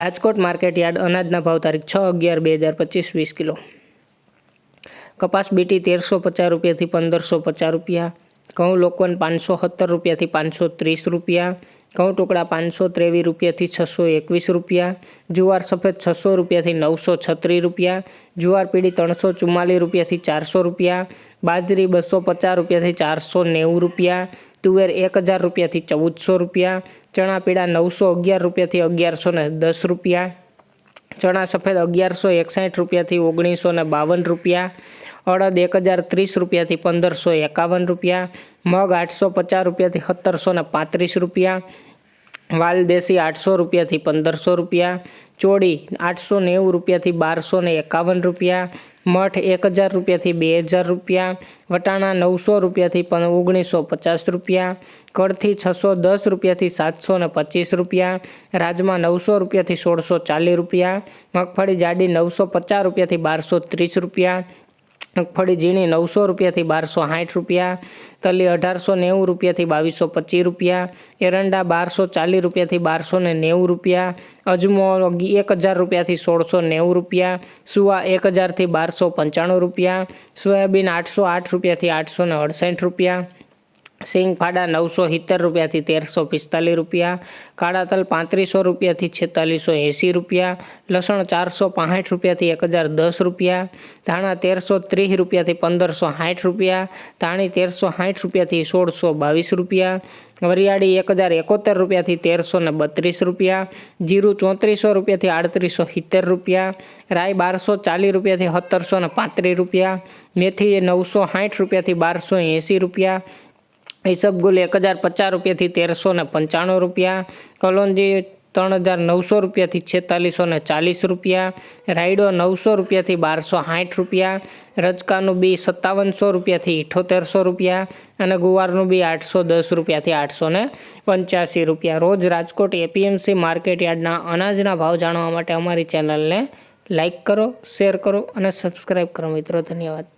Rajkot market yard અનાજના ભાવ તારીખ 6/11/2025 20 કિલો। કપાસ બીટી 1350 રૂપિયાથી 1550 રૂપિયા। ઘઉં લોકવન 570 રૂપિયાથી 530 રૂપિયા। ઘઉં ટુકડા 523 રૂપિયાથી 621 રૂપિયા। જુવાર સફેદ 600 રૂપિયાથી 936 રૂપિયા। જુવાર પીળી 344 રૂપિયાથી 400 રૂપિયા। બાજરી 250 રૂપિયાથી 490 રૂપિયા। તુવેર 1000 રૂપિયાથી 1400 રૂપિયા। ચણા પીળા 911 રૂપિયાથી 1110 રૂપિયા। ચણા સફેદ 1161 રૂપિયાથી 1952 રૂપિયા। અડદ 1030 રૂપિયાથી 1551 રૂપિયા। મગ 850 રૂપિયાથી 1735 રૂપિયા। વાલ દેશી 800 રૂપિયાથી 1500 રૂપિયા। ચોળી 890 રૂપિયાથી 1251 રૂપિયા। મઠ 1000 રૂપિયાથી 2000 રૂપિયા। વટાણા 900 રૂપિયાથી 1950 રૂપિયા। કળથી 610 રૂપિયાથી 725 રૂપિયા। રાજમા 900 રૂપિયાથી 1640 રૂપિયા। મગફળી જાડી 950 રૂપિયાથી 1230 રૂપિયા। મગફળી ઝીણી 900 રૂપિયાથી 1260 રૂપિયા। તલી 1890 રૂપિયાથી 2225 રૂપિયા। એરંડા 1240 રૂપિયાથી 1290 રૂપિયા। અજમો 1000 રૂપિયાથી 1690 રૂપિયા। સુવા 1000થી 1295 રૂપિયા। સોયાબીન 808 રૂપિયાથી 868 રૂપિયા। સિંગ ફાડા 970 રૂપિયાથી 1345 રૂપિયા। કાળા તલ 3500 રૂપિયાથી 4680 રૂપિયા। લસણ 465 રૂપિયાથી 1010 રૂપિયા। ધાણા 1330 રૂપિયાથી 1560 રૂપિયા। ધાણી 1360 રૂપિયાથી 1622 રૂપિયા। વરિયાળી 1071 રૂપિયાથી 1332 રૂપિયા। જીરું 3400 રૂપિયાથી 3870 રૂપિયા। રાઈ 1240 રૂપિયાથી 1735 રૂપિયા। મેથી 960 રૂપિયાથી 1280 રૂપિયા। ઈસબગુલ 1050 રૂપિયાથી 1395 રૂપિયા। કલોંજી 3900 રૂપિયાથી 4640 રૂપિયા। રાયડો 900 રૂપિયાથી 1260 રૂપિયા। રજકાનું બી 5700 રૂપિયાથી 7800 રૂપિયા અને ગુવારનું બી 810 રૂપિયાથી 885 રૂપિયા। રોજ રાજકોટ એપીએમસી માર્કેટ યાર્ડના અનાજના ભાવ જાણવા માટે અમારી ચેનલને લાઇક કરો, શેર કરો અને સબસ્ક્રાઈબ કરો મિત્રો। ધન્યવાદ।